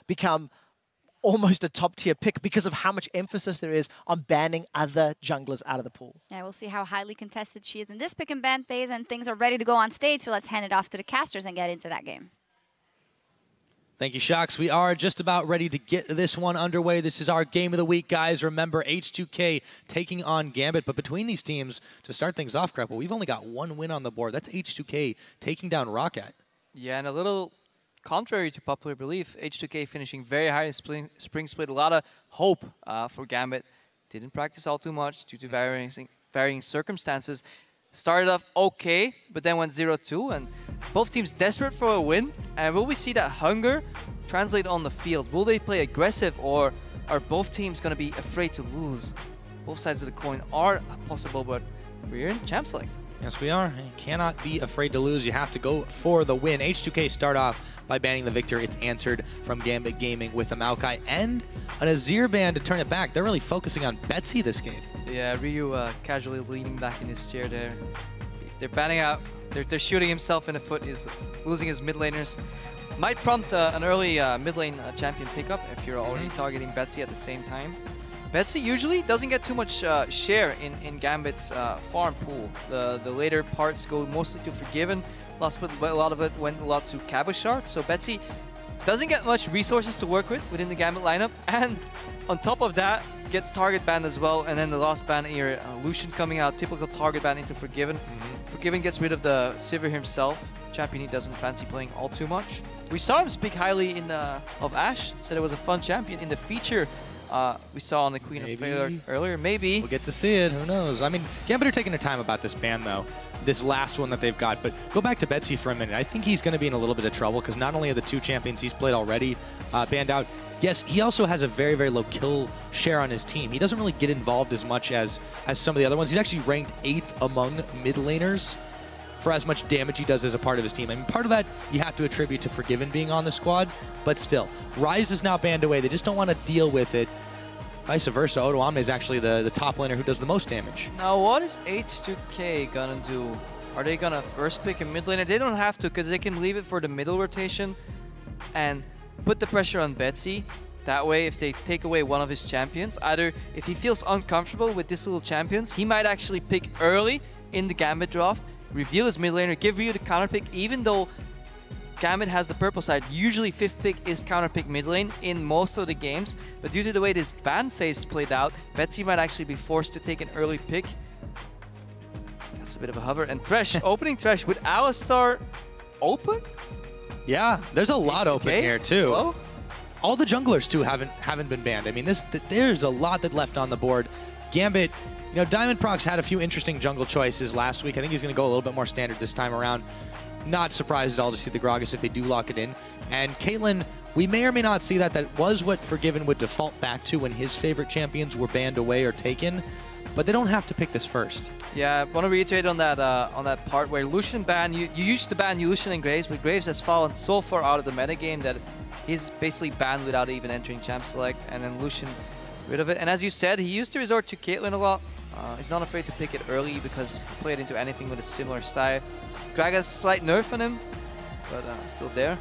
become almost a top-tier pick because of how much emphasis there is on banning other junglers out of the pool. Yeah, we'll see how highly contested she is in this pick and ban phase, and things are ready to go on stage, so let's hand it off to the casters and get into that game. Thank you, Shox. We are just about ready to get this one underway. This is our game of the week, guys. Remember, H2k taking on Gambit, but between these teams, to start things off, Grapple, we've only got one win on the board. That's H2k taking down Rocket. Yeah, and a little contrary to popular belief, H2k finishing very high in Spring Split. A lot of hope for Gambit. Didn't practice all too much due to varying circumstances. Started off okay, but then went 0-2, and both teams desperate for a win. And will we see that hunger translate on the field? Will they play aggressive, or are both teams going to be afraid to lose? Both sides of the coin are possible, but we're in Champ Select. Yes, we are. You cannot be afraid to lose. You have to go for the win. H2k start off by banning the Victor. It's answered from Gambit Gaming with a Maokai and an Azir ban to turn it back. They're really focusing on Betsy this game. Yeah, Ryu casually leaning back in his chair there. They're banning out. They're shooting himself in the foot. He's losing his mid laners. Might prompt an early mid lane champion pickup if you're already targeting Betsy at the same time. Betsy usually doesn't get too much share in Gambit's farm pool. The later parts go mostly to Forgiven. A lot of it went a lot to Cabochard. So Betsy doesn't get much resources to work with within the Gambit lineup. And on top of that, gets target banned as well. And then the last ban here, Lucian coming out, typical target ban into Forgiven. Forgiven gets rid of the Sivir himself. Champion he doesn't fancy playing all too much. We saw him speak highly of Ashe, said it was a fun champion in the feature. We saw on the Queen of Failure earlier. Maybe. We'll get to see it. Who knows? I mean, Gambit are taking their time about this ban, though. This last one that they've got. But go back to Betsy for a minute. I think he's going to be in a little bit of trouble because not only are the two champions he's played already banned out, yes, he also has a very, very low kill share on his team. He doesn't really get involved as much as some of the other ones. He's actually ranked 8th among mid laners for as much damage he does as a part of his team. I mean, part of that you have to attribute to Forgiven being on the squad, but still. Ryze is now banned away. They just don't want to deal with it. Vice versa, Odoamne is actually the top laner who does the most damage. Now, what is H2k gonna do? Are they gonna first pick a mid laner? They don't have to, because they can leave it for the middle rotation and put the pressure on Betsy. That way, if they take away one of his champions, either if he feels uncomfortable with this little champions, he might actually pick early in the Gambit draft, reveal his mid laner, give Ryu the counter pick, even though Gambit has the purple side. Usually 5th pick is counter pick mid lane in most of the games, but due to the way this ban phase played out, Betsy might actually be forced to take an early pick. That's a bit of a hover. And Thresh, opening Thresh with Alistar open? Yeah, there's a lot open here too. Hello? All the junglers too haven't been banned. I mean, there's a lot that left on the board. Gambit, you know, Diamond Prox had a few interesting jungle choices last week. I think he's going to go a little bit more standard this time around. Not surprised at all to see the Gragas if they do lock it in. And Caitlyn, we may or may not see that. That was what Forgiven would default back to when his favorite champions were banned away or taken. But they don't have to pick this first. Yeah, I want to reiterate on that part where Lucian ban, you used to ban Lucian and Graves, but Graves has fallen so far out of the metagame that he's basically banned without even entering Champ Select, and then Lucian rid of it. And as you said, he used to resort to Caitlyn a lot. He's not afraid to pick it early because he played into anything with a similar style. Gragas, slight nerf on him, but still there.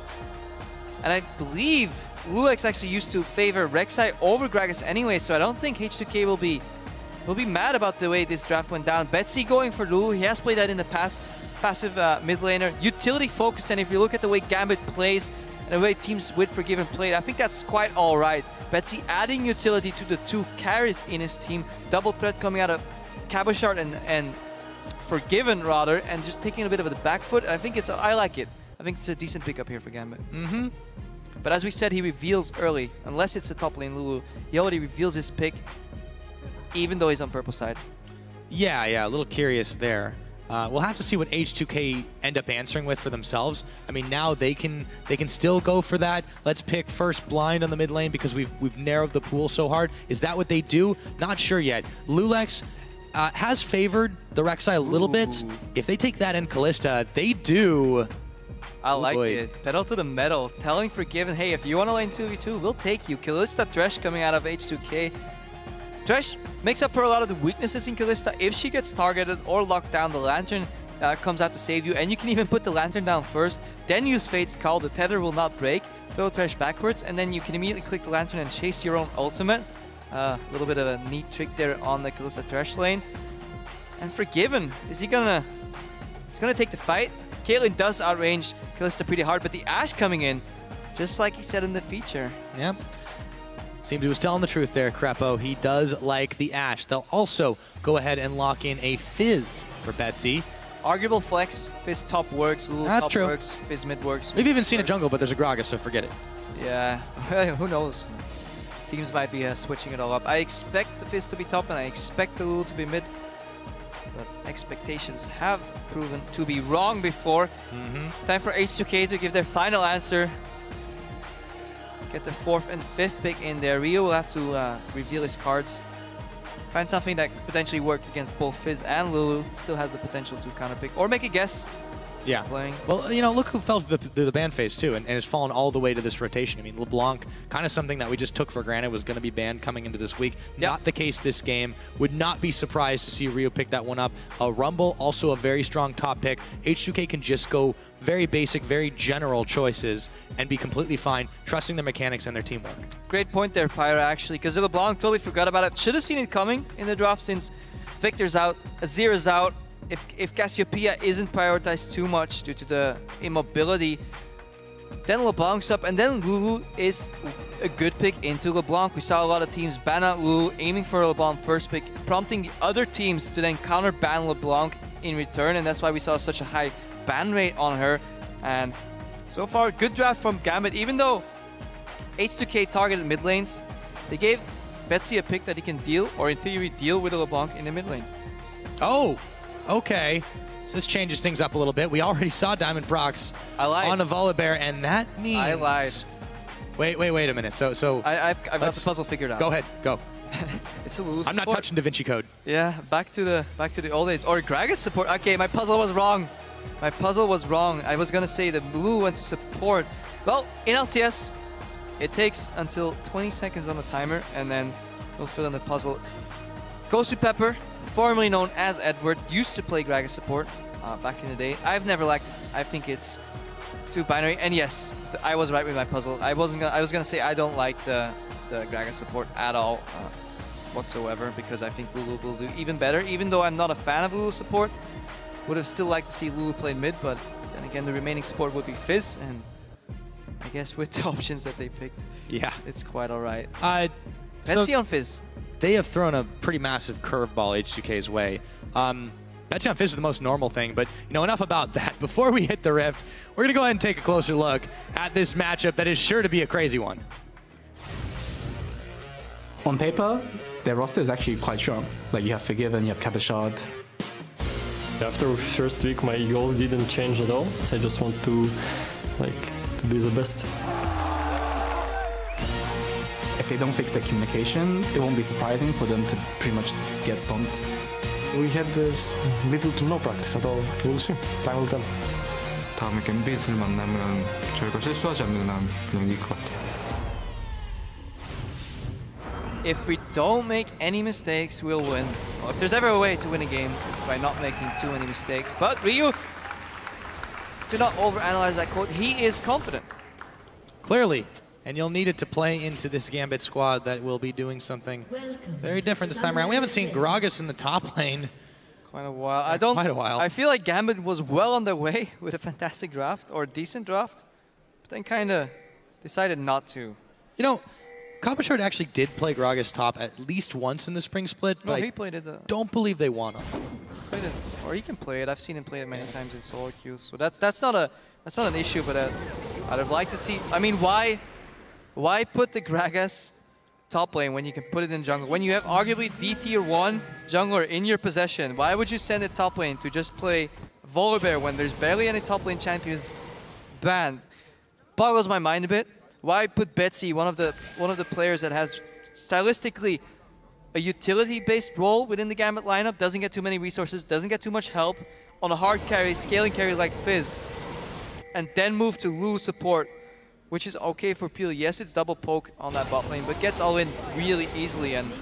And I believe Lulex actually used to favor Rek'Sai over Gragas anyway, so I don't think H2k will be mad about the way this draft went down. Betsy going for Lulu, he has played that in the past. Passive mid laner, utility focused, and if you look at the way Gambit plays and the way teams with Forgiven played, I think that's quite alright. Betsy adding utility to the two carries in his team, double threat coming out of Cabochard and Forgiven rather, and just taking a bit of the back foot. I think I like it. I think it's a decent pickup here for Gambit. But as we said, he reveals early, unless it's a top lane Lulu, he already reveals his pick, even though he's on purple side. Yeah, a little curious there. We'll have to see what H2k end up answering with for themselves. I mean, now they can still go for that. Let's pick first blind on the mid lane because we've narrowed the pool so hard. Is that what they do? Not sure yet. Lulex has favored the Rek'Sai a little bit. If they take that and Kalista, they do. I like it. Pedal to the metal. Telling Forgiven, hey, if you want to lane 2v2, we'll take you. Kalista Thresh coming out of H2k. Thresh makes up for a lot of the weaknesses in Kalista. If she gets targeted or locked down, the Lantern comes out to save you, and you can even put the Lantern down first, then use Fate's Call, the tether will not break, throw Thresh backwards, and then you can immediately click the Lantern and chase your own ultimate. A little bit of a neat trick there on the Kalista Thresh lane. And Forgiven, is he gonna... He's gonna take the fight. Caitlyn does outrange Kalista pretty hard, but the Ashe coming in, just like he said in the feature. Yep. Seems he was telling the truth there, Crepo. He does like the Ashe. They'll also go ahead and lock in a Fizz for Betsy. Arguable flex. Fizz top works, Lulu That's top true. works, Fizz mid works. We've even seen a jungle, but there's a Gragas, so forget it. Yeah, who knows? Teams might be switching it all up. I expect the Fizz to be top, and I expect the Lulu to be mid. But expectations have proven to be wrong before. Time for H2k to give their final answer. Get the 4th and 5th pick in there. Rio will have to reveal his cards. Find something that could potentially work against both Fizz and Lulu. Still has the potential to counter pick or make a guess. Yeah. Playing. Well, you know, look who fell to the ban phase too, and has fallen all the way to this rotation. I mean, LeBlanc, kind of something that we just took for granted was going to be banned coming into this week. Yep. Not the case this game. Would not be surprised to see Rio pick that one up. Rumble, also a very strong top pick. H2k can just go very basic, very general choices and be completely fine, trusting their mechanics and their teamwork. Great point there, Pyra, actually, because LeBlanc totally forgot about it. Should have seen it coming in the draft since Victor's out, Azir's out. If Cassiopeia isn't prioritized too much due to the immobility, then LeBlanc's up, and then Lulu is a good pick into LeBlanc. We saw a lot of teams ban out Lulu, aiming for LeBlanc first pick, prompting the other teams to then counter ban LeBlanc in return, and that's why we saw such a high ban rate on her. And so far, good draft from Gambit. Even though H2k targeted mid lanes, they gave Betsy a pick that he can deal, or in theory deal with a LeBlanc in the mid lane. Oh! Okay, so this changes things up a little bit. We already saw Diamond Prox on a Volibear, and that means... I lied. Wait a minute. So I've got the puzzle figured out. Go ahead, go. It's a lose. I'm not touching Da Vinci Code. Yeah, back to the old days. Or Gragas support. Okay, my puzzle was wrong. My puzzle was wrong. I was gonna say that Lulu went to support. Well, in LCS, it takes until 20 seconds on the timer, and then we'll fill in the puzzle. Goes to Pepper, formerly known as Edward, used to play Gragas support back in the day. I've never liked it. I think it's too binary. And yes, I was right with my puzzle. I was gonna say I don't like the Gragas support at all whatsoever, because I think Lulu will do even better. Even though I'm not a fan of Lulu support, would have still liked to see Lulu play mid, but then again the remaining support would be Fizz, and I guess with the options that they picked, yeah, it's quite alright. Betsy on Fizz. They have thrown a pretty massive curveball H2k's way. Betsy on Fizz is the most normal thing, but you know, enough about that. Before we hit the Rift, we're gonna go ahead and take a closer look at this matchup that is sure to be a crazy one. On paper, their roster is actually quite strong. Like, you have Forgiven, you have Cabashard. After first week, my goals didn't change at all. I just want to be the best. If they don't fix their communication, it won't be surprising for them to pretty much get stomped. We had this little to no practice at all. We'll see. Time will tell. 다음에 갬빗을 만나면 저희가 실수하지 않는 한 그냥 이길 것 같아요. If we don't make any mistakes, we'll win. Well, if there's ever a way to win a game, it's by not making too many mistakes. But Ryu, do not overanalyze that quote. He is confident. Clearly. And you'll need it to play into this Gambit squad that will be doing something very different this time around. We haven't seen Gragas in the top lane. Quite a while. I feel like Gambit was well on their way with a fantastic draft, or a decent draft, but then kind of decided not to. You know, Cabashard actually did play Gragas top at least once in the spring split, but he played it. Don't believe they won him. Played it, or he can play it. I've seen him play it many times in solo queue, so that's not an issue. But I'd have liked to see. I mean, why put the Gragas top lane when you can put it in jungle? When you have arguably the tier 1 jungler in your possession, why would you send it top lane to just play Volibear when there's barely any top lane champions banned? Boggles my mind a bit. Why put Betsy, one of the players that has stylistically a utility-based role within the Gambit lineup, doesn't get too many resources, doesn't get too much help, on a hard carry, scaling carry like Fizz, and then move to Lulu support, which is okay for Peel. Yes, it's double poke on that bot lane, but gets all in really easily. And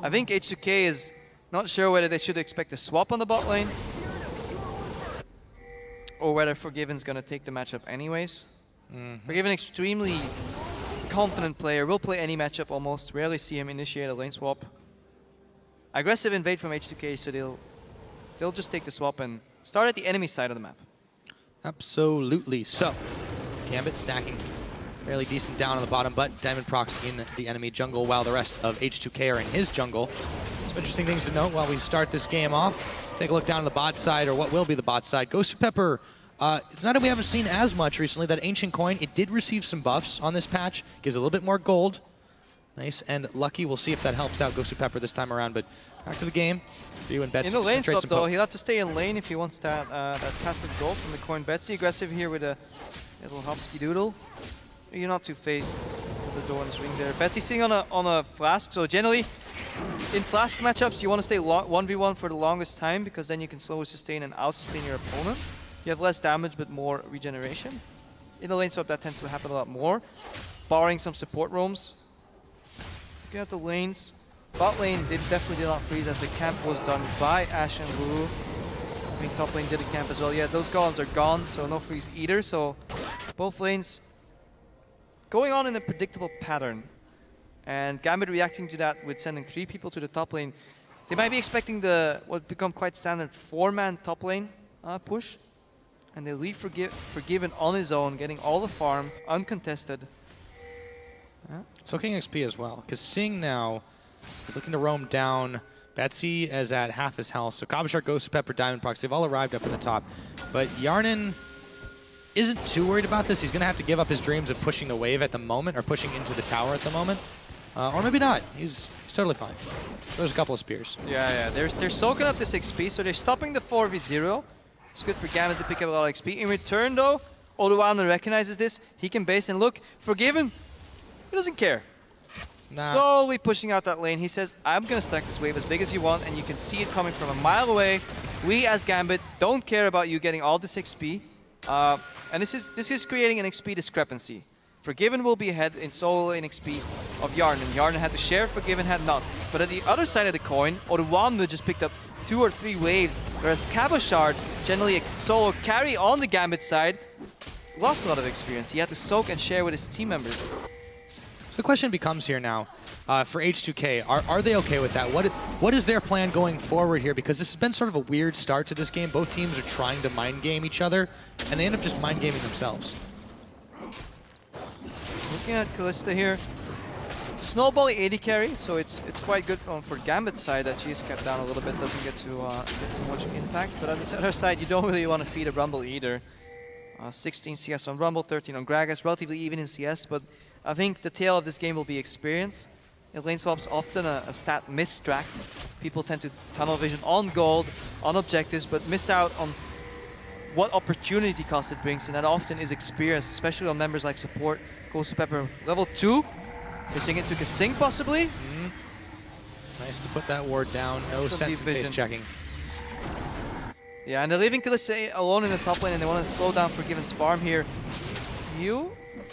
I think H2k is not sure whether they should expect a swap on the bot lane. or whether Forgiven's going to take the matchup anyways. Forgiven, extremely confident player, will play any matchup almost. Rarely see him initiate a lane swap. Aggressive invade from H2k, so they'll just take the swap and start at the enemy side of the map. Absolutely. So, Gambit stacking fairly decent down on the bottom, but Diamond Prox in the enemy jungle while the rest of H2k are in his jungle. Some interesting things to note while we start this game off. Take a look down on the bot side, or what will be the bot side. Ghost2Pepper, it's not that we haven't seen as much recently. That Ancient Coin, it did receive some buffs on this patch. Gives a little bit more gold. Nice and lucky. We'll see if that helps out Ghost2Pepper this time around, but back to the game. You and Betsy. In the lane swap though, he'll have to stay in lane if he wants that passive gold from the coin. Betsy aggressive here with a little hopsky doodle. You're not too phased. There's a door in the ring there. Betsy sitting on a flask, so generally in flask matchups you want to stay 1v1 for the longest time, because then you can slowly sustain and out-sustain your opponent. You have less damage but more regeneration. In the lane swap that tends to happen a lot more, barring some support roams. Looking at the lanes, bot lane definitely did not freeze as the camp was done by Ashe and Blue. I think top lane did a camp as well. Yeah, those golems are gone, so no freeze either. So both lanes going on in a predictable pattern. And Gambit reacting to that with sending 3 people to the top lane. They might be expecting the what become quite standard 4-man top lane push. And they leave Forgiven on his own, getting all the farm, uncontested. Soaking XP as well, because Sing now is looking to roam down. Betsy is at half his health, so Kabashar, Ghost2Pepper, Diamond Prox, they've all arrived up in the top. But Yarnan isn't too worried about this. He's going to have to give up his dreams of pushing the wave at the moment, or pushing into the tower at the moment. Or maybe not. He's totally fine. There's a couple of spears. Yeah. They're soaking up this XP, so they're stopping the 4v0. It's good for Gambit to pick up a lot of XP. In return, though, Oduwamna recognizes this. He can base and look. Forgiven, he doesn't care. Nah. Slowly pushing out that lane. He says, I'm going to stack this wave as big as you want, and you can see it coming from a mile away. We, as Gambit, don't care about you getting all this XP. And this is creating an XP discrepancy. Forgiven will be ahead in solo lane XP of Yarnan. Yarnan had to share, Forgiven had not. But at the other side of the coin, Oduwamna just picked up 2 or 3 waves, whereas Kabashard, generally a solo carry on the Gambit side, lost a lot of experience. He had to soak and share with his team members. So the question becomes here now, for H2k, are they okay with that? What is their plan going forward here? Because this has been sort of a weird start to this game. Both teams are trying to mind game each other, and they end up just mind gaming themselves. Looking at Kalista here, snowballing 80 carry, so it's quite good for Gambit's side that she's kept down a little bit, doesn't get too much impact. But on the other side, you don't really want to feed a Rumble either. 16 CS on Rumble, 13 on Gragas, relatively even in CS, but I think the tail of this game will be experience. In lane swaps, often a stat misdistract. People tend to tunnel vision on gold, on objectives, but miss out on what opportunity cost it brings, and that often is experience, especially on members like support. Ghost2Pepper level 2, pushing into Kasing possibly. Nice to put that ward down. No sense in phase checking. Yeah, and they're leaving Kalista alone in the top lane, and they want to slow down Forgiven's farm here.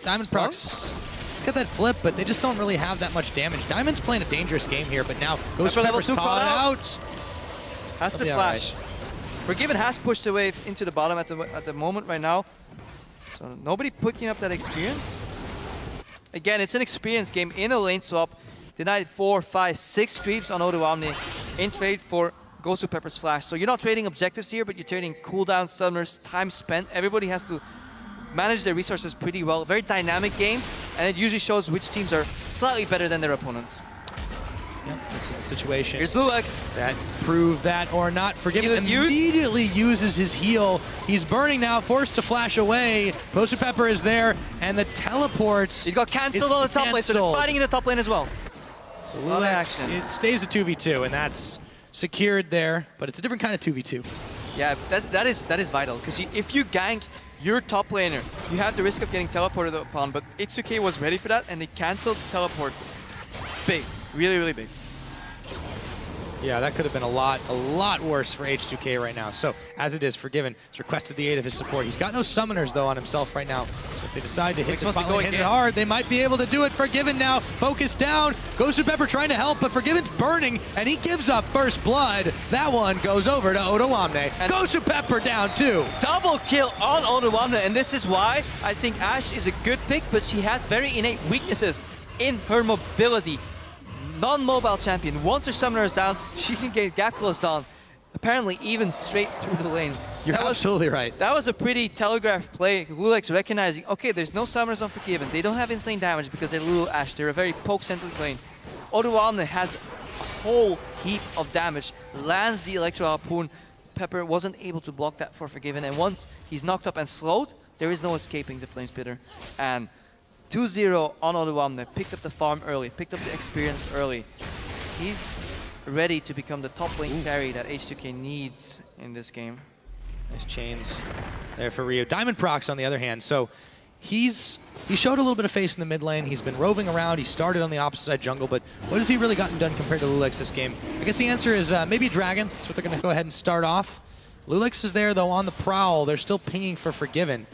Diamond Prox, he's got that flip, but they just don't really have that much damage. Diamond's playing a dangerous game here, but now Ghost2Pepper's caught out. Has to flash. Right. Forgiven has pushed the wave into the bottom at the moment right now. So nobody picking up that experience. Again, it's an experience game in a lane swap. Denied 4, 5, 6 creeps on Oduwamna in trade for Ghost2Pepper's flash. So you're not trading objectives here, but you're trading cooldown, stunners, time spent. Everybody has to manage their resources pretty well. Very dynamic game, and it usually shows which teams are slightly better than their opponents. Yep, this is the situation. Here's Lulex. That proved that or not. Forgiven immediately uses his heal. He's burning now, forced to flash away. Ghost2Pepper is there, and the teleport. It got cancelled on the top lane, so they're fighting in the top lane as well. So Lulex, it stays a 2v2, and that's secured there, but it's a different kind of 2v2. Yeah, that is vital, because if you gank your top laner, you have the risk of getting teleported upon, but H2k was ready for that, and they cancelled the teleport. Big. Really, really big. Yeah, that could have been a lot worse for H2k right now. So, as it is, Forgiven has requested the aid of his support. He's got no summoners, though, on himself right now. So if they decide to hit the spot and hit it hard, they might be able to do it. Forgiven now, focused down. Ghost of Pepper trying to help, but Forgiven's burning, and he gives up first blood. That one goes over to Odoamne. Ghost of Pepper down, too. Double kill on Odoamne, and this is why I think Ashe is a good pick, but she has very innate weaknesses in her mobility. Non-mobile champion. Once her summoner is down, she can get gap close down. Apparently, even straight through the lane. You're absolutely right. That was a pretty telegraphed play. Lulex recognizing, okay, there's no summoners on Forgiven. They don't have insane damage because they're Lulu Ashe. They're a very poke-centric lane. Odoamne has a whole heap of damage. Lands the Electro Harpoon. Pepper wasn't able to block that for Forgiven. And once he's knocked up and slowed, there is no escaping the Flame Spitter. And 2-0 on Odoamne, picked up the farm early, picked up the experience early. He's ready to become the top lane carry that H2k needs in this game. Nice chains there for Ryu. Diamond Prox, on the other hand, so he showed a little bit of face in the mid lane. He's been roving around. He started on the opposite side jungle, but what has he really gotten done compared to Lulex this game? I guess the answer is maybe Dragon. That's what they're going to go ahead and start off. Lulex is there, though, on the prowl. They're still pinging for Forgiven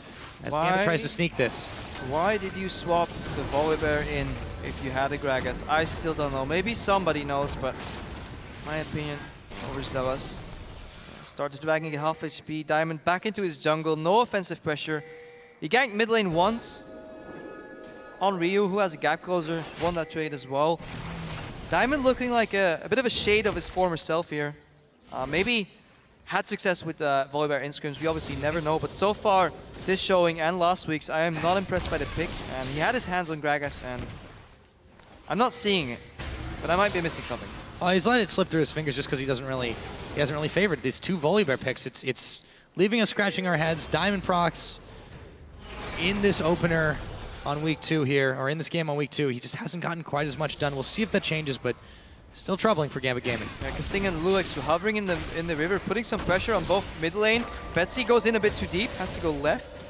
as Gambit tries to sneak this. Why did you swap the Volibear in if you had a Gragas? I still don't know. Maybe somebody knows, but my opinion, overzealous. Started dragging at half HP. Diamond back into his jungle. No offensive pressure. He ganked mid lane once on Ryu, who has a gap closer. Won that trade as well. Diamond looking like a bit of a shade of his former self here. Maybe had success with Volibear in scrims. We obviously never know, but so far, this showing and last week's, I am not impressed by the pick. And he had his hands on Gragas, and I'm not seeing it, but I might be missing something. He's letting it slip through his fingers just because he hasn't really favored these two Volibear picks. It's leaving us scratching our heads. Diamond Prox in this opener on week 2 here, or in this game on week 2, he just hasn't gotten quite as much done. We'll see if that changes, but still troubling for Gambit Gaming. Yeah, Kasing and Lulex hovering in the river, putting some pressure on both mid lane. Betsy goes in a bit too deep, has to go left.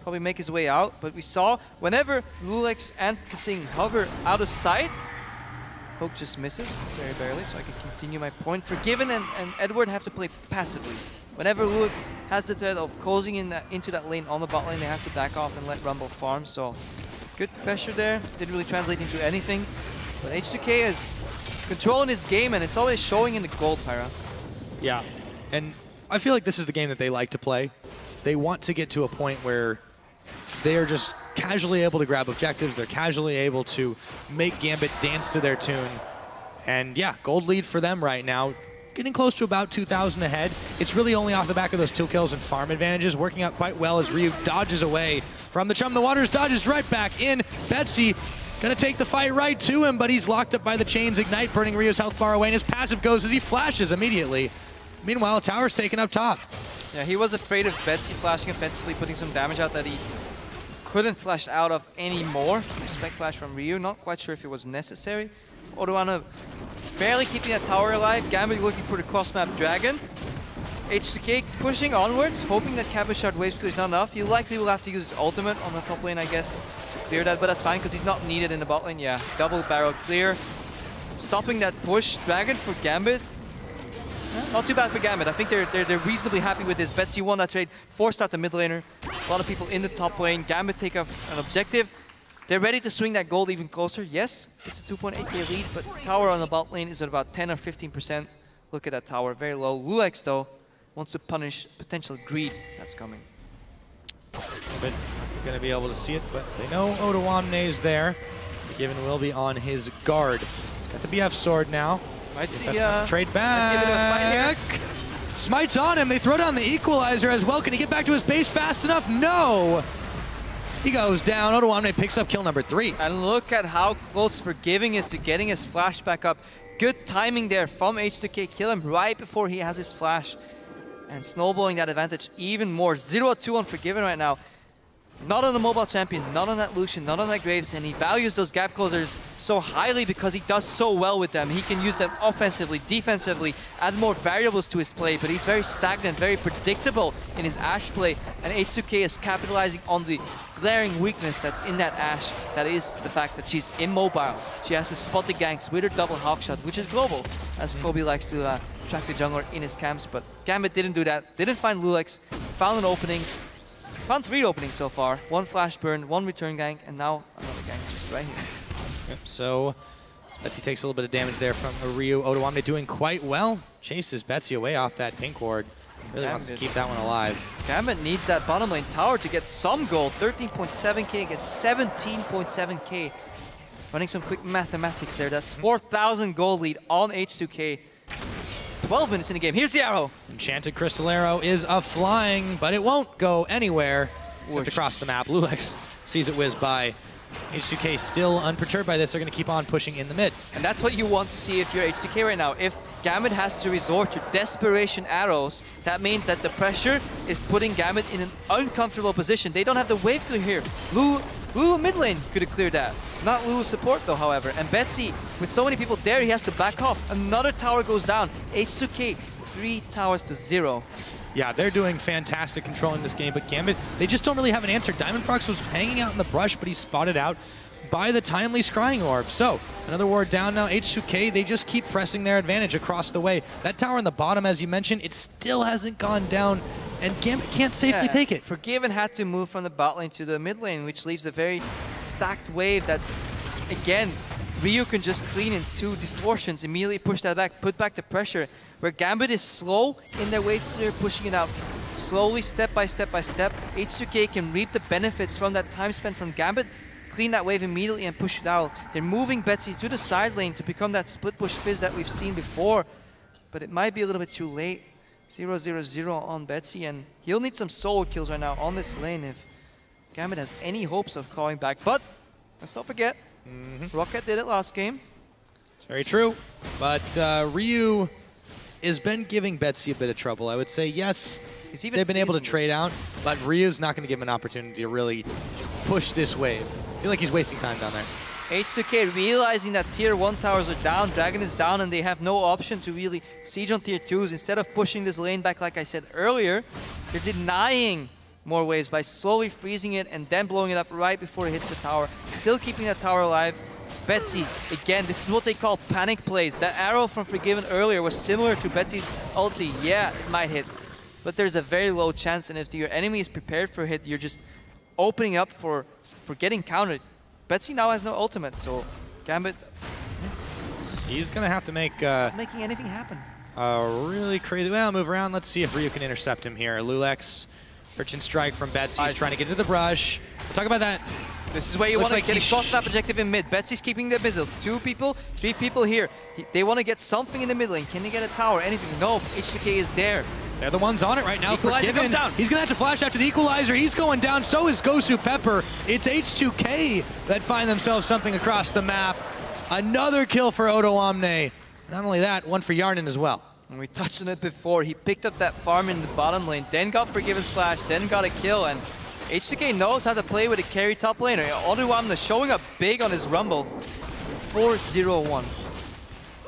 Probably make his way out, but we saw whenever Lulex and Kasing hover out of sight, Poke just misses, very barely, so I can continue my point. Forgiven and Edward have to play passively. Whenever Lulex has the threat of closing into that lane on the bot lane, they have to back off and let Rumble farm, so good pressure there. Didn't really translate into anything, but H2k is controlling his game, and it's always showing in the gold, Pyra. Yeah, and I feel like this is the game that they like to play. They want to get to a point where they are just casually able to grab objectives. They're casually able to make Gambit dance to their tune. And yeah, gold lead for them right now. Getting close to about 2,000 ahead. It's really only off the back of those 2 kills and farm advantages, working out quite well as Ryu dodges away from the Chum the Waters, dodges right back in. Betsy gonna take the fight right to him, but he's locked up by the chains. Ignite burning Ryu's health bar away, and his passive goes as he flashes immediately. Meanwhile, tower's taken up top. Yeah, he was afraid of Betsy flashing offensively, putting some damage out that he couldn't flash out of anymore. Respect flash from Ryu, not quite sure if it was necessary. Odoamne barely keeping that tower alive. Gambit looking for the cross-map dragon. H2k pushing onwards, hoping that Cabochard waves clear is not enough. He likely will have to use his ultimate on the top lane, I guess, to clear that, but that's fine because he's not needed in the bot lane. Yeah, double barrel clear. Stopping that push. Dragon for Gambit. Not too bad for Gambit. I think they're reasonably happy with this. Betsy won that trade, forced out the mid laner. A lot of people in the top lane. Gambit take up an objective. They're ready to swing that gold even closer. Yes, it's a 2.8k lead, but tower on the bot lane is at about 10 or 15%. Look at that tower, very low. Lulex, though, wants to punish potential greed that's coming. But you're going to be able to see it, but they know Odoamne is there. Forgiven will be on his guard. He's got the BF sword now. Might see trade back. Smite's on him. They throw down the equalizer as well. Can he get back to his base fast enough? No. He goes down. Odoamne picks up kill number 3. And look at how close Forgiving is to getting his flash back up. Good timing there from H2k. Kill him right before he has his flash. And snowballing that advantage even more. 0-2 on Forgiven right now. Not on a mobile champion, not on that Lucian, not on that Graves, and he values those gap closers so highly because he does so well with them. He can use them offensively, defensively, add more variables to his play, but he's very stagnant, very predictable in his Ashe play, and H2k is capitalizing on the glaring weakness that's in that Ashe. That is the fact that she's immobile. She has to spot the ganks with her double hawk shots, which is global, as Kobe likes to track the jungler in his camps, but Gambit didn't do that, didn't find Lulex, found an opening. Found 3 openings so far. 1 flash burn, 1 return gank, and now another gank just right here. Yep, so Betsy takes a little bit of damage there from Ryu. Otoamne doing quite well. Chases Betsy away off that pink ward. Really wants to keep that one alive. Gambit needs that bottom lane tower to get some gold. 13.7k against 17.7k. Running some quick mathematics there. That's 4,000 gold lead on H2k. 12 minutes in the game. Here's the arrow. Enchanted Crystal Arrow is a-flying, but it won't go anywhere except across the map. Lulex sees it whiz by. H2k still unperturbed by this. They're going to keep on pushing in the mid. And that's what you want to see if you're H2k right now. If Gambit has to resort to desperation arrows, that means that the pressure is putting Gambit in an uncomfortable position. They don't have the wave clear here. Lulu mid lane could have cleared that. Not Lulu's support though, however. And Betsy, with so many people there, he has to back off. Another tower goes down. H2k, 3 towers to 0. Yeah, they're doing fantastic controlling this game, but Gambit, they just don't really have an answer. Diamondprox was hanging out in the brush, but he's spotted out by the timely Scrying Orb. So, another ward down now. H2k, they just keep pressing their advantage across the way. That tower in the bottom, as you mentioned, it still hasn't gone down, and Gambit can't safely take it. Forgiven had to move from the bot lane to the mid lane, which leaves a very stacked wave that, again, Ryu can just clean in 2 distortions, immediately push that back, put back the pressure. Where Gambit is slow in their wave clear, pushing it out slowly, step by step by step. H2k can reap the benefits from that time spent from Gambit, clean that wave immediately and push it out. They're moving Betsy to the side lane to become that split push fizz that we've seen before, but it might be a little bit too late. 0-0-0 on Betsy, and he'll need some solo kills right now on this lane if Gambit has any hopes of calling back. But let's not forget, Rocket did it last game. It's very true, but Ryu has been giving Betsy a bit of trouble. I would say, yes, they've been able to trade out, but Ryu's not going to give him an opportunity to really push this wave. I feel like he's wasting time down there. H2k realizing that tier 1 towers are down, Dragon is down, and they have no option to really siege on tier 2s. Instead of pushing this lane back like I said earlier, they're denying more waves by slowly freezing it and then blowing it up right before it hits the tower. Still keeping that tower alive. Betsy, again, this is what they call panic plays. That arrow from Forgiven earlier was similar to Betsy's ulti. Yeah, it might hit, but there's a very low chance, and if your enemy is prepared for a hit, you're just opening up for getting countered. Betsy now has no ultimate, so Gambit... He's going to have to make... making anything happen. Really crazy... Well, move around. Let's see if Ryu can intercept him here. Lulex, Urchin Strike from Betsy. He's trying to get into the brush. We'll talk about that. This is where you want to get across that objective in mid. Betsy's keeping the missile. 2 people, 3 people here. They want to get something in the mid lane. Can they get a tower? Anything? No. H2k is there. They're the ones on it right now. Equalizer Forgiven. comes down. He's going to have to flash after the Equalizer. He's going down. So is Gosu Pepper. It's H2k that find themselves something across the map. Another kill for Otoamne. Not only that, one for Yarnan as well. And we touched on it before. He picked up that farm in the bottom lane, then got Forgiven's flash, then got a kill, and H2k knows how to play with a carry top laner. Otoamne showing up big on his Rumble. 4-0-1.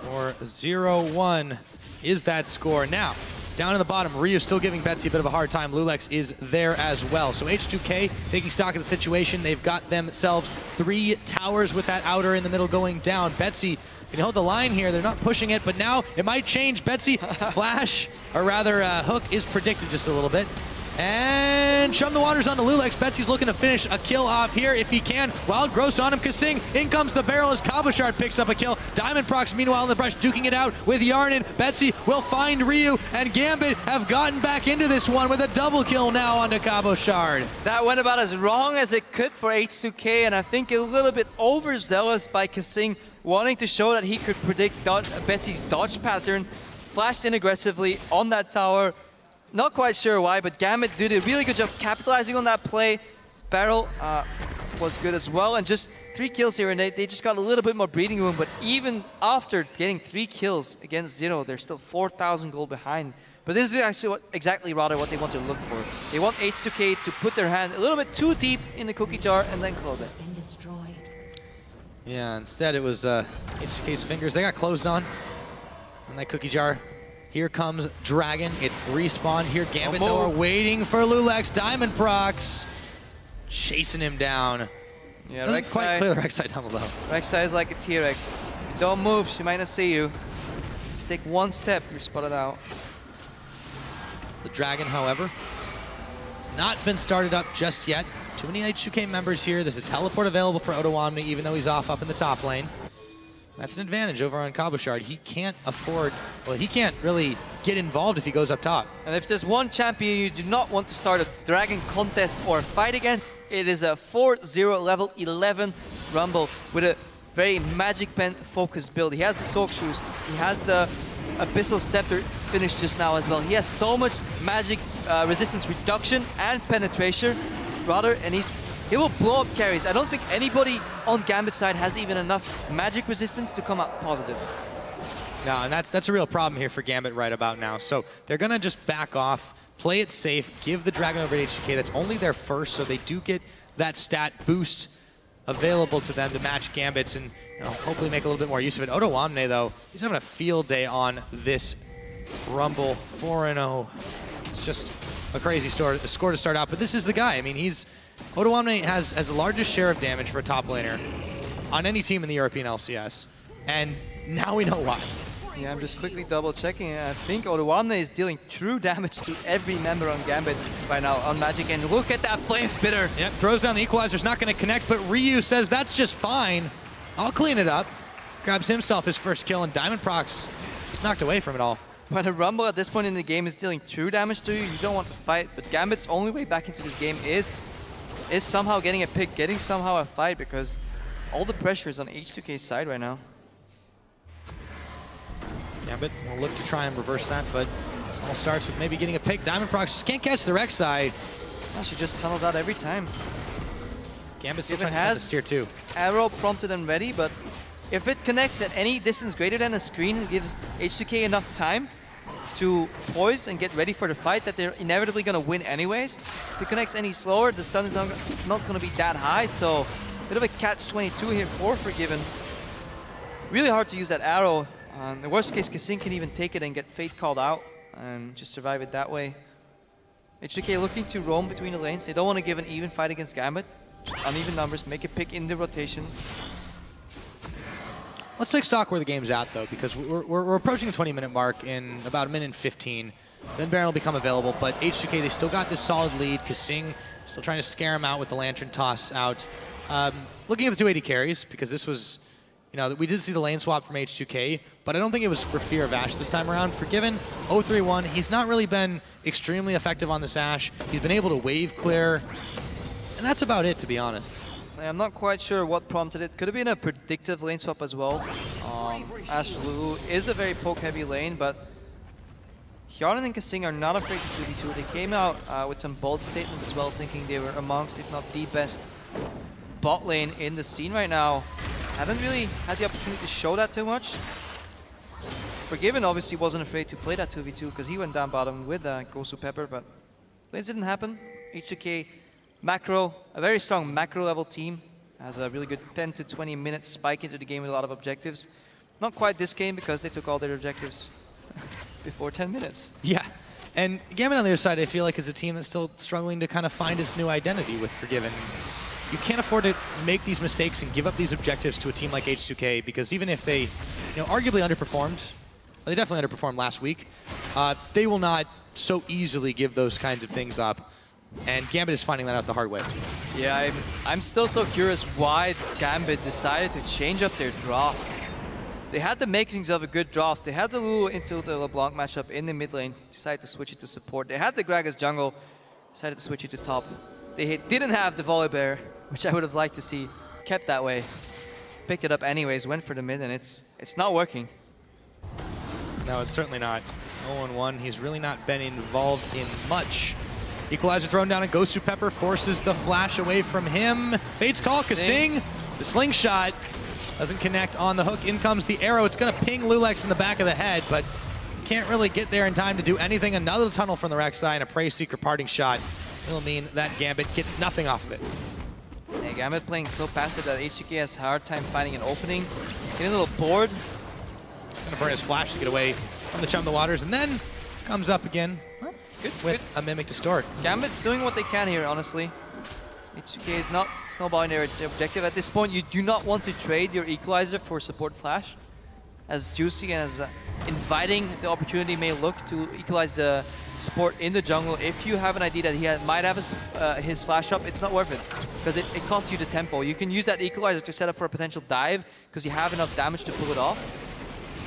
4-0-1 is that score. Now, down in the bottom, Ryu still giving Betsy a bit of a hard time. Lulex is there as well. So H2k taking stock of the situation. They've got themselves 3 towers with that outer in the middle going down. Betsy can hold the line here. They're not pushing it, but now it might change. Betsy, flash, or rather hook is predicted just a little bit. And Chum the Waters onto Lulex. Betsy's looking to finish a kill off here if he can. Wild Gross on him. Kasing. In comes the barrel as Cabochard picks up a kill. Diamondprox meanwhile in the brush duking it out with Yarnan. Betsy will find Ryu, and Gambit have gotten back into this one with a double kill now onto Cabochard. That went about as wrong as it could for H2k, and I think a little bit overzealous by Kasing, wanting to show that he could predict Betsy's dodge pattern. Flashed in aggressively on that tower. Not quite sure why, but Gambit did a really good job capitalizing on that play. Barrel was good as well, and just 3 kills here, and they just got a little bit more breathing room, but even after getting 3 kills against 0, they're still 4,000 gold behind. But this is actually exactly rather what they want to look for. They want H2k to put their hand a little bit too deep in the cookie jar and then close it. Yeah, instead it was H2k's fingers. They got closed on in that cookie jar. Here comes Dragon. It's respawned here. Gambit, though, are waiting for Lulex. Diamond Prox chasing him down. Yeah, Doesn't quite clear the Rek'Sai down below. Rek'Sai is like a T-Rex. If you don't move, she might not see you. Take one step, you're spotted out. The Dragon, however, has not been started up just yet. Too many H2k members here. There's a teleport available for Odoamne, even though he's off up in the top lane. That's an advantage over on Cabochard. He can't afford, well, he can't really get involved if he goes up top. And if there's one champion you do not want to start a Dragon contest or fight against, it is a 4-0 level 11 Rumble with a very Magic Pen focused build. He has the Soak Shoes, he has the Abyssal Scepter finished just now as well. He has so much magic resistance reduction and penetration, rather, and he will blow up carries. I don't think anybody on Gambit side has even enough magic resistance to come out positive. No, and that's a real problem here for Gambit right about now. So they're going to just back off, play it safe, give the Dragon over to H2k. That's only their first, so they do get that stat boost available to them to match Gambit's and hopefully make a little bit more use of it. Odoamne, though, he's having a field day on this Rumble. 4-0. It's just a crazy score to start out, but this is the guy. I mean, Odoamne has the largest share of damage for a top laner on any team in the European LCS, and now we know why. Yeah, I'm just quickly double checking. I think Odoamne is dealing true damage to every member on Gambit right now on Magic, and look at that Flame Spitter. Yep, throws down the equalizer's not going to connect, but Ryu says that's just fine. I'll clean it up. Grabs himself his first kill, and Diamond Prox is knocked away from it all. When a Rumble at this point in the game is dealing true damage to you, you don't want to fight, but Gambit's only way back into this game is somehow getting a pick, getting somehow a fight, because all the pressure is on H2k's side right now. Gambit will look to try and reverse that, but all starts with maybe getting a pick. Diamond Prox just can't catch the Rek'Sai. Well, she just tunnels out every time. Gambit still trying to catch this tier 2. Arrow prompted and ready, but if it connects at any distance greater than a screen, it gives H2k enough time to poise and get ready for the fight that they're inevitably going to win anyways. If it connects any slower, the stun is not going to be that high, so a bit of a catch-22 here for Forgiven. Really hard to use that arrow. In the worst case, Kasing can even take it and get Fate called out and just survive it that way. H2k looking to roam between the lanes. They don't want to give an even fight against Gambit. Just uneven numbers, make a pick in the rotation. Let's take stock where the game's at, though, because we're approaching the 20-minute mark in about a minute and 15. Then Baron will become available, but H2k, they still got this solid lead. Kasing still trying to scare him out with the Lantern toss out. Looking at the 280 carries, because this was, we did see the lane swap from H2k, but I don't think it was for fear of Ashe this time around. Forgiven, 0-3-1, he's not really been extremely effective on this Ashe. He's been able to wave clear, and that's about it, to be honest. I'm not quite sure what prompted it. Could have been a predictive lane swap as well. Ashe Lulu is a very poke-heavy lane, but Hjarnan and Kasing are not afraid to 2v2. They came out with some bold statements as well, thinking they were amongst, if not the best bot lane in the scene right now. Haven't really had the opportunity to show that too much. Forgiven obviously wasn't afraid to play that 2v2 because he went down bottom with Gosu Pepper, but lanes didn't happen. H2k macro, a very strong macro level team, has a really good 10 to 20 minute spike into the game with a lot of objectives. Not quite this game because they took all their objectives before 10 minutes. Yeah, and Gambit on the other side, I feel like is a team that's still struggling to kind of find its new identity with Forgiven. You can't afford to make these mistakes and give up these objectives to a team like H2k, because even if they, arguably underperformed, they definitely underperformed last week, they will not so easily give those kinds of things up. And Gambit is finding that out the hard way. Yeah, I'm still so curious why Gambit decided to change up their draft. They had the makings of a good draft. They had the Lulu into the LeBlanc matchup in the mid lane, decided to switch it to support. They had the Gragas jungle, decided to switch it to top. They didn't have the Volibear, which I would have liked to see kept that way. Picked it up anyways, went for the mid, and it's not working. No, it's certainly not. 0-1, he's really not been involved in much. Equalizer thrown down, and Gosu Pepper forces the flash away from him. Fate's call, Kasing. The slingshot doesn't connect on the hook. In comes the arrow. It's going to ping Lulex in the back of the head, but can't really get there in time to do anything. Another tunnel from the Rek'Sai and a Prey Seeker parting shot will mean that Gambit gets nothing off of it. Yeah, Gambit playing so passive that H2k has a hard time finding an opening. Getting a little bored. He's going to burn his flash to get away from the Chum the Waters, and then comes up again with a Mimic Distort. Gambit's doing what they can here, honestly. H2k is not snowballing their objective. At this point, you do not want to trade your Equalizer for support flash. As juicy and as inviting the opportunity may look to equalize the support in the jungle, if you have an idea that he might have his flash up, it's not worth it. Because it costs you the tempo. You can use that Equalizer to set up for a potential dive, because you have enough damage to pull it off.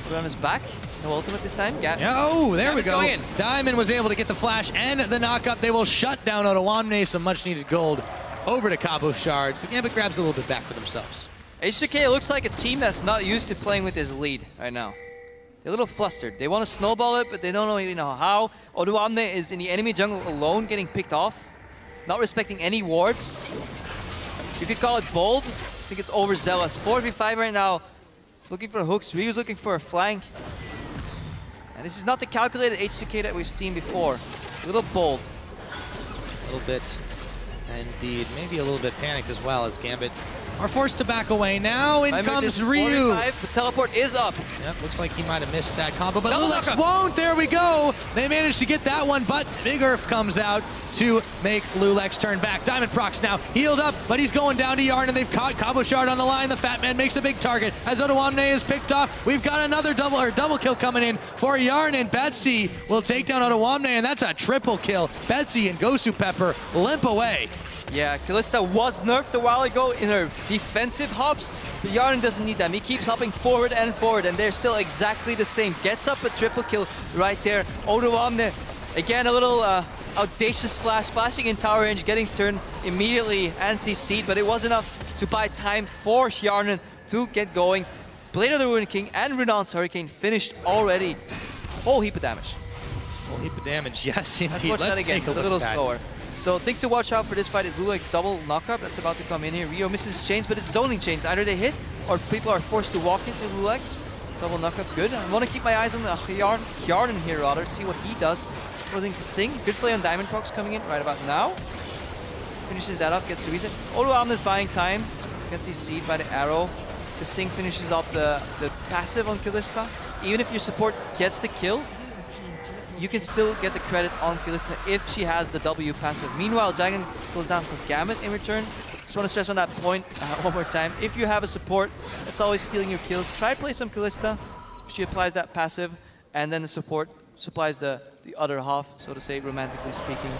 Put on his back. No ultimate this time. Oh, there we go. Going in. Diamond was able to get the flash and the knockup. They will shut down Ottawamne, some much needed gold over to Cabochard. So Gambit grabs a little bit back for themselves. H2k looks like a team that's not used to playing with his lead right now. They're a little flustered. They want to snowball it, but they don't really know how. Ottawamne is in the enemy jungle alone, getting picked off. Not respecting any wards. You could call it bold. I think it's overzealous. 4v5 right now. Looking for hooks. Ryu's looking for a flank. And this is not the calculated H2k that we've seen before. A little bold. A little bit, indeed. Maybe a little bit panicked as well, as Gambit are forced to back away. Now in comes Ryu. The teleport is up. Yep, looks like he might have missed that combo, but Lulex won't. There we go. They managed to get that one, but Big Earth comes out to make Lulex turn back. Diamond Procs now healed up, but he's going down to Yarn, and they've caught Cabochard on the line. The Fat Man makes a big target as Ottawamne is picked off. We've got another double kill coming in for Yarn, and Betsy will take down Ottawamne, and that's a triple kill. Betsy and Gosu Pepper limp away. Yeah, Kalista was nerfed a while ago in her defensive hops, but Yarn doesn't need them. He keeps hopping forward, and they're still exactly the same. Gets up a triple kill right there. Ottawamne, again, a little audacious flash, flashing in tower range, getting turned immediately anti-seed, but it was enough to buy time for Yarn to get going. Blade of the Ruin King and Renon's Hurricane finished already. Whole heap of damage. Whole heap of damage, yes, indeed. Let's watch that again, take a little look at slower. So things to watch out for this fight is Lulex double knockup that's about to come in here. Rio misses chains, but it's zoning chains. Either they hit or people are forced to walk into Lulex. Double knockup, good. I want to keep my eyes on the Yarn here rather, see what he does. Closing to Sing. Good play on Diamond Procs coming in right about now. Finishes that up, gets to reset. Ottawamne is buying time. Gets his seed by the arrow. The Sing finishes off the passive on Kalista. Even if your support gets the kill, you can still get the credit on Kalista if she has the W passive. Meanwhile, Dragon goes down for Gambit in return. Just want to stress on that point one more time. If you have a support that's always stealing your kills, try play some Kalista. She applies that passive, and then the support supplies the other half, so to say, romantically speaking.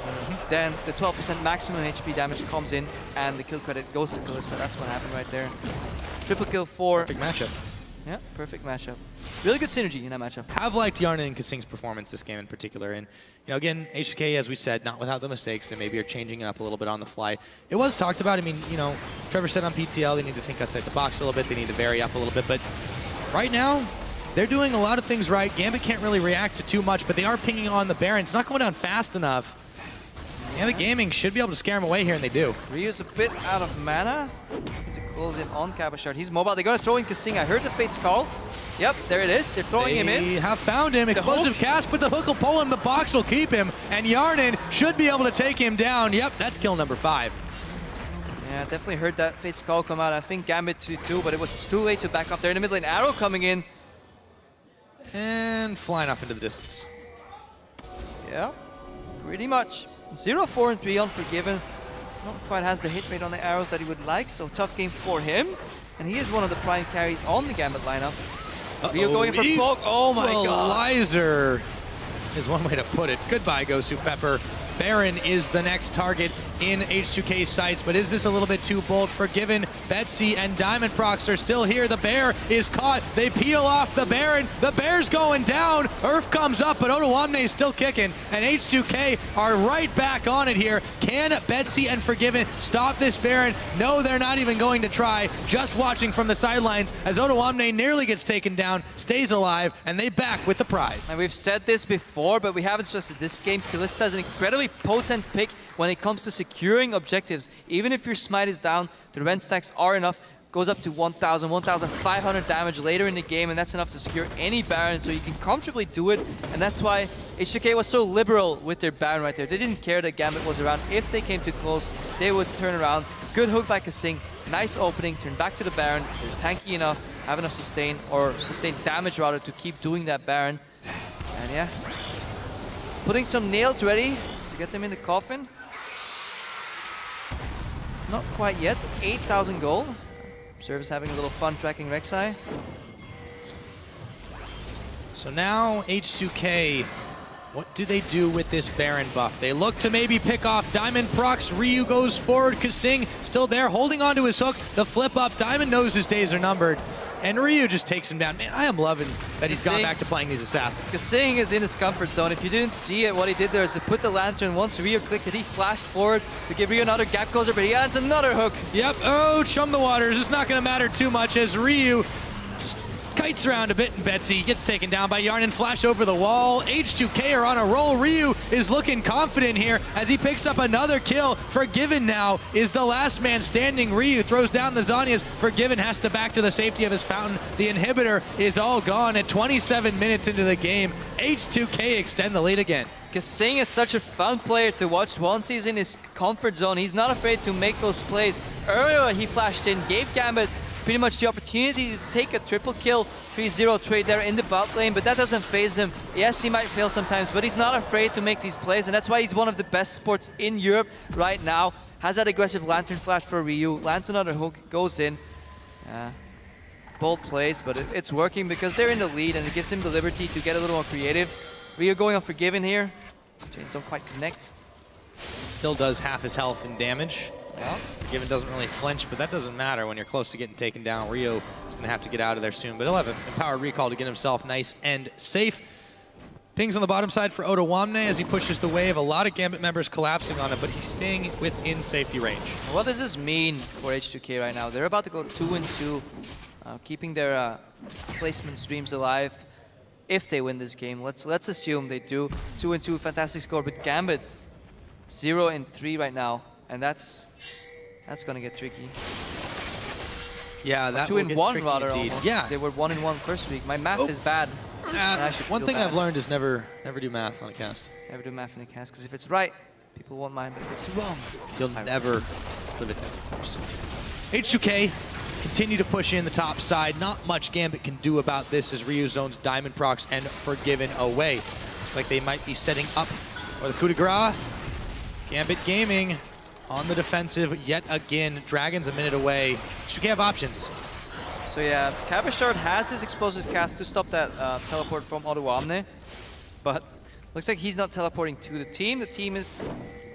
Then the 12% maximum HP damage comes in, and the kill credit goes to Kalista. That's what happened right there. Triple kill for... Big matchup. Yeah, perfect matchup. Really good synergy in that matchup. Have liked Yarn and Kasing's performance this game in particular. And, you know, again, H2k, as we said, not without the mistakes. They maybe are changing it up a little bit on the fly. It was talked about. I mean, you know, Trevor said on PTL they need to think outside the box a little bit. They need to vary up a little bit. But right now, they're doing a lot of things right. Gambit can't really react to too much, but they are pinging on the Baron. It's not going down fast enough. Gambit Gaming should be able to scare him away here, and they do. Ryu's a bit out of mana. Close it on Cabochard. He's mobile. They're going to throw in Kasing. I heard the Fate's call. Yep, there it is. They're throwing him in. They have found him. Explosive cast, but the hook will pull him. The box will keep him. And Yarnin should be able to take him down. Yep, that's kill number 5. Yeah, definitely heard that Fate's call come out. I think Gambit too, but it was too late to back up there in the mid lane. Arrow coming in. And flying off into the distance. Yeah, pretty much. 0-4 and 3 Unforgiven. Not quite has the hit rate on the arrows that he would like, so tough game for him. And he is one of the prime carries on the Gambit lineup. Rio going for Fog. Oh my god. Lizer is one way to put it. Goodbye, Gosu Pepper. Baron is the next target in H2K's sights, but is this a little bit too bold? Forgiven, Betsy and Diamond Procs are still here. The bear is caught. They peel off the Baron. The bear's going down. Earth comes up, but Ottawamne is still kicking, and H2K are right back on it here. Can Betsy and Forgiven stop this Baron? No, they're not even going to try. Just watching from the sidelines as Ottawamne nearly gets taken down, stays alive, and they back with the prize. And we've said this before, but we haven't stressed it. This game, Kalista is an incredibly potent pick when it comes to securing objectives. Even if your smite is down, the rend stacks are enough. goes up to 1,000, 1,500 damage later in the game, and that's enough to secure any Baron, so you can comfortably do it, and that's why H2k was so liberal with their Baron right there. They didn't care that Gambit was around. If they came too close, they would turn around. Good hook by Kasing, nice opening, turn back to the Baron. They're tanky enough, have enough sustain, or sustain damage rather, to keep doing that Baron. And yeah, putting some nails ready to get them in the coffin. Not quite yet, 8,000 gold. Service having a little fun tracking Rek'Sai. So now H2k, what do they do with this Baron buff? They look to maybe pick off Diamond procs. Ryu goes forward. Kasing still there, holding onto his hook. The flip up. Diamond knows his days are numbered. And Ryu just takes him down. Man, I am loving that he's gone back to playing these assassins. Kasing is in his comfort zone. If you didn't see it, what he did there is to put the lantern. Once Ryu clicked it, he flashed forward to give Ryu another gap closer, but he adds another hook. Yep. Oh, chum the waters. It's not going to matter too much as Ryu just kites around a bit, and Betsy gets taken down by Yarn and flash over the wall. H2k are on a roll. Ryu is looking confident here as he picks up another kill. Forgiven now is the last man standing. Ryu throws down the Zhonya's. Forgiven has to back to the safety of his fountain. The inhibitor is all gone at 27 minutes into the game. H2k extend the lead again. Kasing is such a fun player to watch. Once he's in his comfort zone, he's not afraid to make those plays. Earlier he flashed in, gave Gambit pretty much the opportunity to take a triple kill, 3-0 trade there in the bot lane, but that doesn't phase him. Yes, he might fail sometimes, but he's not afraid to make these plays, and that's why he's one of the best supports in Europe right now. Has that aggressive lantern flash for Ryu, lands another hook, goes in. Bold plays, but it's working because they're in the lead, and it gives him the liberty to get a little more creative. Ryu going on Forgiven here. Chains don't quite connect. Still does half his health and damage. Yeah. Forgiven doesn't really flinch, but that doesn't matter when you're close to getting taken down. Ryu is going to have to get out of there soon, but he'll have an empowered recall to get himself nice and safe. Pings on the bottom side for Otawamne as he pushes the wave. A lot of Gambit members collapsing on it, but he's staying within safety range. What does this mean for H2k right now? They're about to go 2-2, keeping their placement streams alive. If they win this game, let's assume they do. 2-2, fantastic score, but Gambit 0-3 right now. And that's gonna get tricky. Yeah, that 2-1 rather. Almost. Yeah, they were 1-1 first week. My math is bad. One thing I've learned is never do math on a cast. Never do math in a cast, because if it's right, people won't mind. But if it's wrong, you'll never live it down. H2k continue to push in the top side. Not much Gambit can do about this as Ryu zones Diamond procs and Forgiven away. Looks like they might be setting up for the coup de grace. Gambit Gaming on the defensive yet again. Dragon's a minute away. H2k have options. So yeah, Cabashard has his explosive cast to stop that teleport from Otawamne, but looks like he's not teleporting to the team. The team is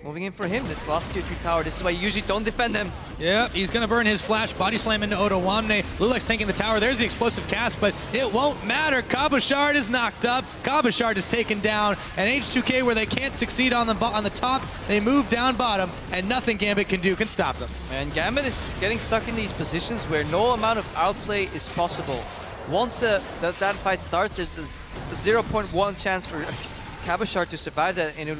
moving in for him. It's lost tier 3 tower. This is why you usually don't defend him. Yeah, he's going to burn his flash. Body slam into Otawamne. Lulek's taking the tower. There's the explosive cast, but it won't matter. Cabashard is knocked up. Cabashard is taken down. And H2k, where they can't succeed on the top, they move down bottom, and nothing Gambit can do can stop them. And Gambit is getting stuck in these positions where no amount of outplay is possible. Once that fight starts, there's a 0.1 chance for Cabashard to survive that, and it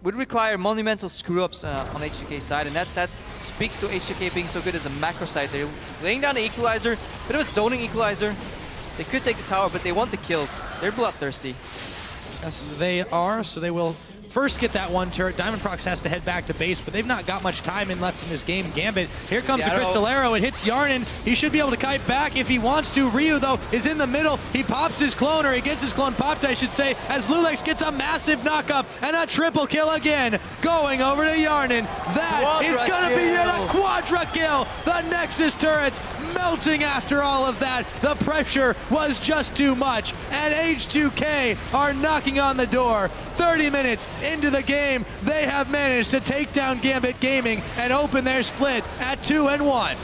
would require monumental screw-ups on H2k's side, and that speaks to H2k being so good as a macro side. They're laying down the equalizer, bit of a zoning equalizer. They could take the tower, but they want the kills. They're bloodthirsty. Yes, they are, so they will first get that one turret. Diamond procs has to head back to base, but they've not got much time left in this game. Gambit, here comes the Crystal Arrow. It hits Yarnin. He should be able to kite back if he wants to. Ryu, though, is in the middle. He pops his clone, or he gets his clone popped, I should say, as Lulex gets a massive knock-up and a triple kill again, going over to Yarnin. That is going to be yet a quadra kill. The Nexus turrets melting after all of that. The pressure was just too much, and H2k are knocking on the door. 30 minutes into the game, they have managed to take down Gambit Gaming and open their split at 2-1.